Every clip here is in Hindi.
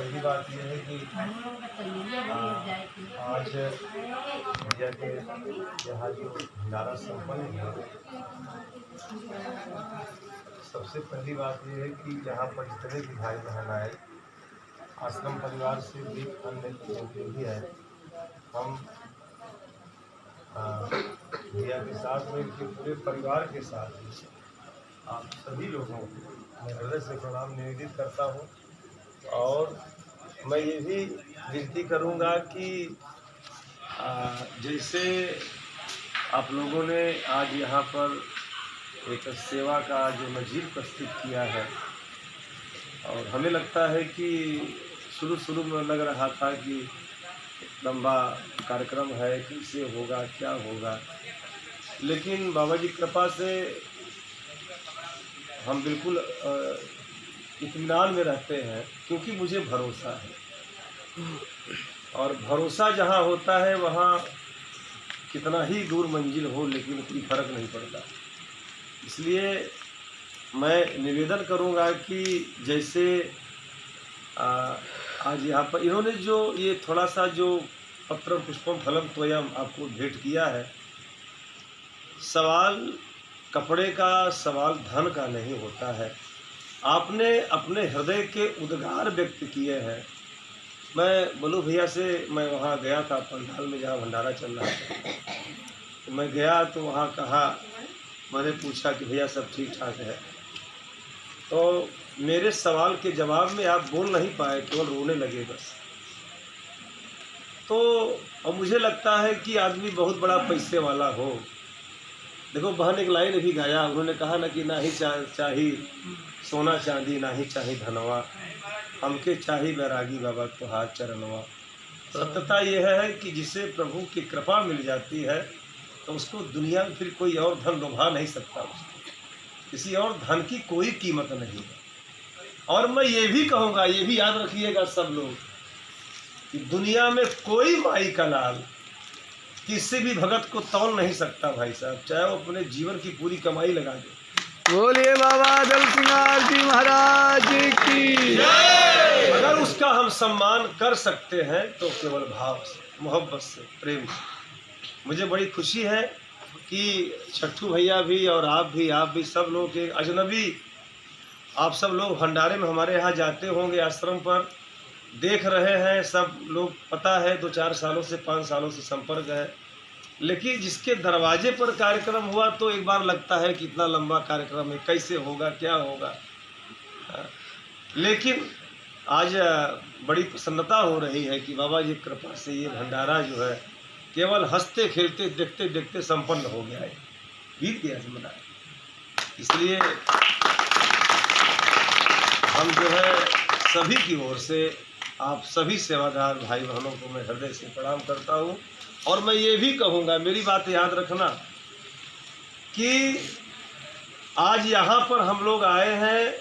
पहली बात यह है कि आज भैया के यहाँ जो भंडारा संपन्न है, सबसे पहली बात यह है कि यहाँ पर जितने भी भाई बहन आए, आश्रम परिवार से भी अन्य जो भी है, हम भैया के साथ में इनके पूरे परिवार के साथ आप सभी लोगों को मैं हृदय से प्रणाम निवेदित करता हूँ। और मैं ये भी विनती करूँगा कि जैसे आप लोगों ने आज यहाँ पर एक सेवा का जो नज़ीर प्रस्तुत किया है, और हमें लगता है कि शुरू में लग रहा था कि लंबा कार्यक्रम है, कैसे होगा, क्या होगा, लेकिन बाबा जी कृपा से हम बिल्कुल इत्मीनान में रहते हैं, क्योंकि मुझे भरोसा है। और भरोसा जहाँ होता है वहाँ कितना ही दूर मंजिल हो, लेकिन कोई फर्क नहीं पड़ता। इसलिए मैं निवेदन करूँगा कि जैसे आज यहाँ पर इन्होंने जो ये थोड़ा सा जो पत्रम पुष्पम फलम तोयम आपको भेंट किया है, सवाल कपड़े का, सवाल धन का नहीं होता है। आपने अपने हृदय के उद्गार व्यक्त किए हैं। मैं बोलू भैया से, मैं वहाँ गया था पंडाल में जहाँ भंडारा चल रहा था, तो मैं गया तो वहाँ कहा, मैंने पूछा कि भैया सब ठीक ठाक है, तो मेरे सवाल के जवाब में आप बोल नहीं पाए, केवल रोने लगे बस। तो अब मुझे लगता है कि आदमी बहुत बड़ा पैसे वाला हो। देखो बहन एक लाइन भी गाया, उन्होंने कहा ना कि ना ही चाही सोना चांदी, ना ही चाही धनवा, हमके चाही बैरागी बाबा तुहार चरणवा। सत्यता यह है कि जिसे प्रभु की कृपा मिल जाती है तो उसको दुनिया में फिर कोई और धन लुभा नहीं सकता, उसको किसी और धन की कोई कीमत नहीं है। और मैं ये भी कहूँगा, ये भी याद रखिएगा सब लोग, कि दुनिया में कोई माई का लाल किसी भी भगत को तौल नहीं सकता भाई साहब, चाहे वो अपने जीवन की पूरी कमाई लगा दे। बोलिए बाबा दल सिंगार जी महाराज की। अगर उसका हम सम्मान कर सकते हैं तो केवल भाव से, मोहब्बत से, प्रेम से। मुझे बड़ी खुशी है कि छट्टू भैया भी और आप भी सब लोग के अजनबी, आप सब लोग भंडारे में हमारे यहाँ जाते होंगे, आश्रम पर देख रहे हैं, सब लोग पता है 2-4 सालों से 5 सालों से संपर्क है। लेकिन जिसके दरवाजे पर कार्यक्रम हुआ तो एक बार लगता है कि इतना लंबा कार्यक्रम है, कैसे होगा, क्या होगा। लेकिन आज बड़ी प्रसन्नता हो रही है कि बाबा जी कृपा से ये भंडारा जो है केवल हंसते खेलते देखते देखते संपन्न हो गया है, बीत गया है मना। इसलिए हम जो है सभी की ओर से आप सभी सेवादार भाई बहनों को मैं हृदय से प्रणाम करता हूँ। और मैं ये भी कहूँगा, मेरी बात याद रखना कि आज यहाँ पर हम लोग आए हैं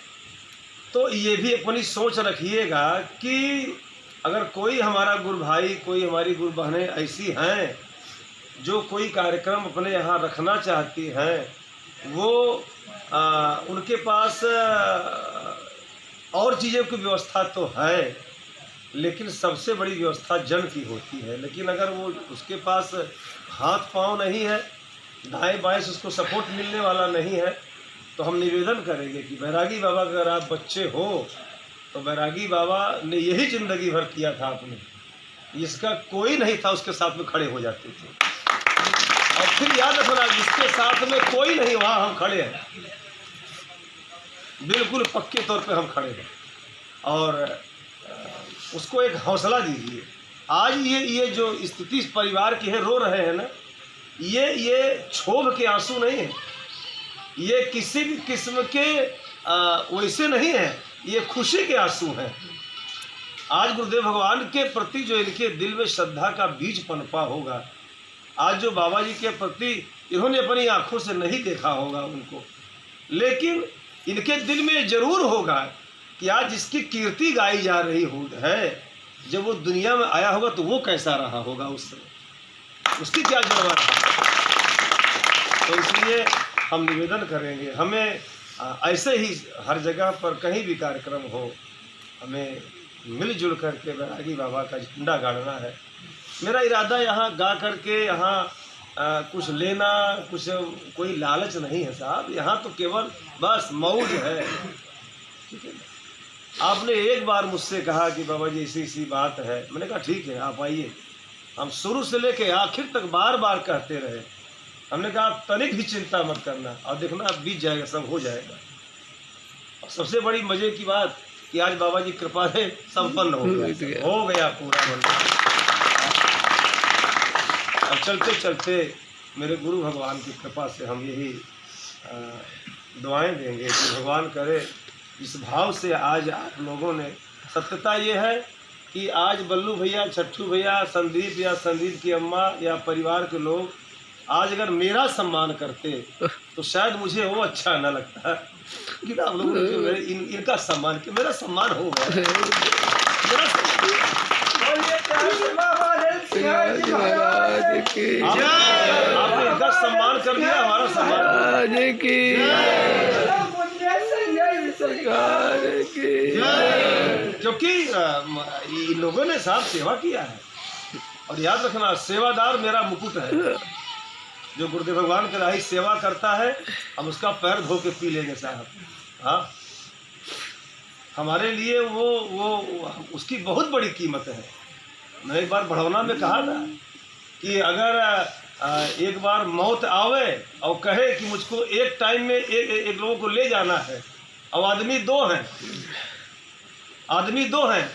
तो ये भी अपनी सोच रखिएगा कि अगर कोई हमारा गुरु भाई, कोई हमारी गुरु बहनें ऐसी हैं जो कोई कार्यक्रम अपने यहाँ रखना चाहती हैं, वो उनके पास और चीज़ों की व्यवस्था तो है, लेकिन सबसे बड़ी व्यवस्था जन की होती है। लेकिन अगर वो उसके पास हाथ पांव नहीं है, दाएं बाएं से उसको सपोर्ट मिलने वाला नहीं है, तो हम निवेदन करेंगे कि बैरागी बाबा अगर आप बच्चे हो तो बैरागी बाबा ने यही ज़िंदगी भर किया था आपने, इसका कोई नहीं था उसके साथ में खड़े हो जाते थे। और फिर याद रखना, जिसके साथ में कोई नहीं वहाँ हम खड़े हैं, बिल्कुल पक्के तौर पे हम खड़े हैं। और उसको एक हौसला दीजिए। आज ये जो स्थिति इस परिवार की है, रो रहे हैं ना, ये क्षोभ के आंसू नहीं है, ये किसी भी किस्म के वैसे नहीं है, ये खुशी के आंसू हैं। आज गुरुदेव भगवान के प्रति जो इनके दिल में श्रद्धा का बीज पनपा होगा, आज जो बाबा जी के प्रति इन्होंने अपनी आंखों से नहीं देखा होगा उनको, लेकिन इनके दिल में जरूर होगा कि आज जिसकी कीर्ति गाई जा रही है, जब वो दुनिया में आया होगा तो वो कैसा रहा होगा, उस समय उसकी क्या जरूरत है। तो इसलिए हम निवेदन करेंगे, हमें ऐसे ही हर जगह पर कहीं भी कार्यक्रम हो, हमें मिलजुल करके बैरागी बाबा का झंडा गाड़ना है। मेरा इरादा यहाँ गा करके यहाँ कुछ लेना, कुछ कोई लालच नहीं है साहब। यहाँ तो केवल बस मौज है, ठीक है। आपने एक बार मुझसे कहा कि बाबा जी ऐसी ऐसी बात है, मैंने कहा ठीक है आप आइए। हम शुरू से लेके आखिर तक बार बार कहते रहे। हमने कहा आप तनिक भी चिंता मत करना, और देखना अब बीत जाएगा, सब हो जाएगा। और सबसे बड़ी मजे की बात कि आज बाबा जी कृपा से संपन्न हो गया पूरा मंदिर। अब चलते चलते मेरे गुरु भगवान की कृपा से हम यही दुआएं देंगे कि भगवान करे इस भाव से आज आप लोगों ने, सत्यता ये है कि आज बल्लू भैया, छट्टू भैया, संदीप या संदीप की अम्मा या परिवार के लोग आज अगर मेरा सम्मान करते तो शायद मुझे वो अच्छा न लगता कि आप लोगों ने इनका सम्मान किया। मेरा सम्मान हो गया, मेरा आपने इनका सम्मान कर दिया, हमारा सम्मान। क्योंकि इन लोगों ने साहब सेवा किया है, और याद रखना सेवादार मेरा मुकुट है। जो गुरुदेव भगवान की राही सेवा करता है हम उसका पैर धो के पी लेंगे साहब। हाँ, हमारे लिए वो उसकी बहुत बड़ी कीमत है। मैं एक बार बढ़ौना में कहा था कि अगर एक बार मौत आवे और कहे कि मुझको एक टाइम में एक लोगों को ले जाना है, और आदमी दो हैं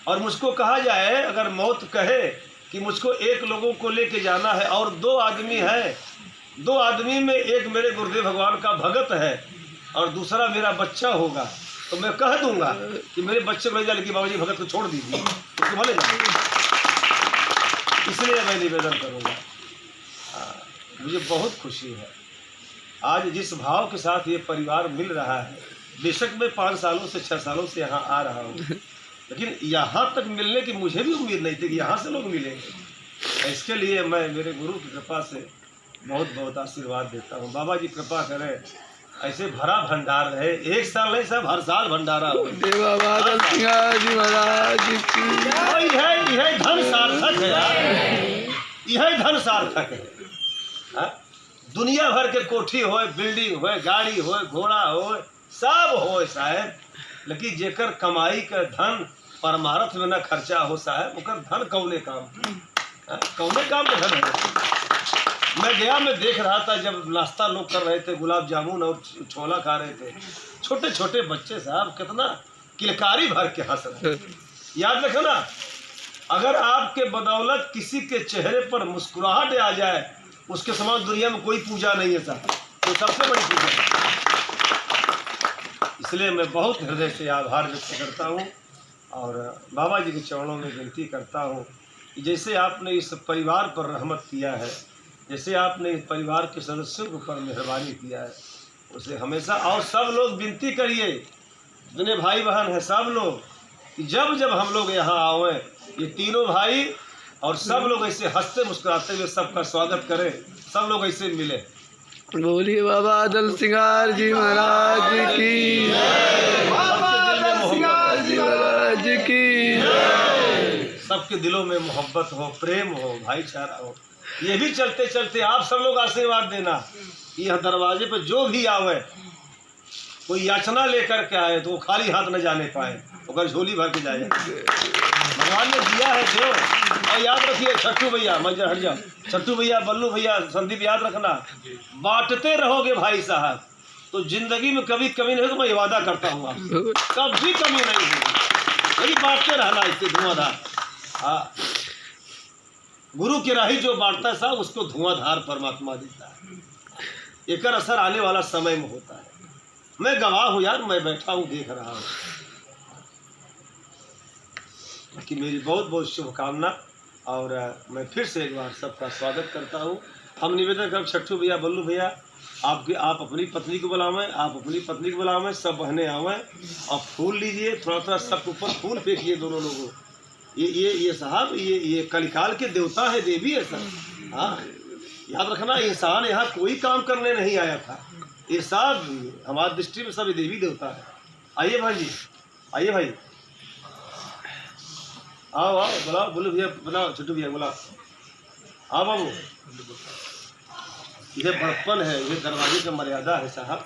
और मुझको कहा जाए, अगर मौत कहे कि मुझको एक लोगों को लेके जाना है और 2 आदमी है, 2 आदमी में एक मेरे गुरुदेव भगवान का भगत है और दूसरा मेरा बच्चा होगा, तो मैं कह दूंगा कि मेरे बच्चे को ले जा, लेकिन बाबा जी भगत को छोड़ दीजिए, उसको भले जाए। इसलिए मैं निवेदन करूंगा। मुझे बहुत खुशी है आज जिस भाव के साथ ये परिवार मिल रहा है। बेशक मैं 5 सालों से 6 सालों से यहाँ आ रहा हूँ, लेकिन यहाँ तक मिलने की मुझे भी उम्मीद नहीं थी कि यहाँ से लोग मिलेंगे। इसके लिए मैं मेरे गुरु की कृपा से बहुत बहुत आशीर्वाद देता हूँ। बाबा जी कृपा करें ऐसे भरा भंडार रहे, एक साल नहीं सब हर साल भंडारा हो। यह धन सार्थक है यार, यह धन सार्थक है। दुनिया भर के कोठी हो, बिल्डिंग हो, गाड़ी हो, घोड़ा हो, सब हो साहब, लेकिन जेकर कमाई का धन परमार्थ में न खर्चा हो साहब, ओकर धन कौने काम का धन है। मैं गया, मैं देख रहा था जब नाश्ता लोग कर रहे थे, गुलाब जामुन और छोला खा रहे थे, छोटे छोटे बच्चे साहब कितना किलकारी भर के हंस रहे। याद रखो ना, अगर आपके बदौलत किसी के चेहरे पर मुस्कुराहट आ जाए, उसके समान दुनिया में कोई पूजा नहीं है साहब, तो सबसे बड़ी पूजा है। इसलिए मैं बहुत हृदय से आभार व्यक्त करता हूँ और बाबा जी के चरणों में विनती करता हूँ कि जैसे आपने इस परिवार पर रहमत किया है, जैसे आपने इस परिवार के सदस्यों के ऊपर मेहरबानी किया है, उसे हमेशा। और सब लोग विनती करिए, जितने भाई बहन हैं सब लोग, कि जब जब हम लोग यहाँ आए, ये तीनों भाई और सब लोग ऐसे हंसते मुस्कुराते हुए सबका स्वागत करें, सब लोग ऐसे मिले। बोलिए बाबा दल सिंगार जी महाराज की, महाराज की। सबके दिलों में मोहब्बत हो, प्रेम हो, भाईचारा हो। ये भी चलते चलते आप सब लोग आशीर्वाद देना कि यह दरवाजे पर जो भी आवे, कोई याचना लेकर के आए तो वो खाली हाथ न जाने पाए, अगर झोली भर के जाए। भगवान ने दिया है जो। और याद रखिए छट्टू भैया, मंजर हट जाओ, छट्टू भैया, बल्लू भैया, संदीप, याद रखना, बांटते रहोगे भाई साहब तो जिंदगी में कभी कमी नहीं हो। तो मैं वादा करता हूँ कभी कमी नहीं होगी, यही बांटते रहना इससे धुआंधार। हाँ, गुरु की राही जो बांटता है साहब, उसको धुआंधार परमात्मा देता है। एक असर आने वाला समय में होता है। मैं गवाह हूँ यार, मैं बैठा हूँ देख रहा हूँ। कि मेरी बहुत बहुत शुभकामना, और मैं फिर से एक बार सबका स्वागत करता हूँ। हम निवेदन कर, छट्टू भैया, बल्लू भैया, आप अपनी पत्नी को बुलावें, आप अपनी पत्नी को बुलावें, सब बहनें आवें और फूल लीजिए, थोड़ा थोड़ा सबके ऊपर फूल फेंकिए दोनों लोगों। ये साहब, ये कलिकाल के देवता है, देवी है सर। हाँ, याद रखना, इंसान यहाँ कोई काम करने नहीं आया था, ये सब हमारी दृष्टि में सब देवी देवता है। आइए भाई जी, आइए भाई। आओ आओ बुलाओ, बोलो भैया, बुलाओ छोटू भैया, बुलाओ। आओ बाबू, ये बड़प्पन है, ये दरवाजे की मर्यादा है साहब।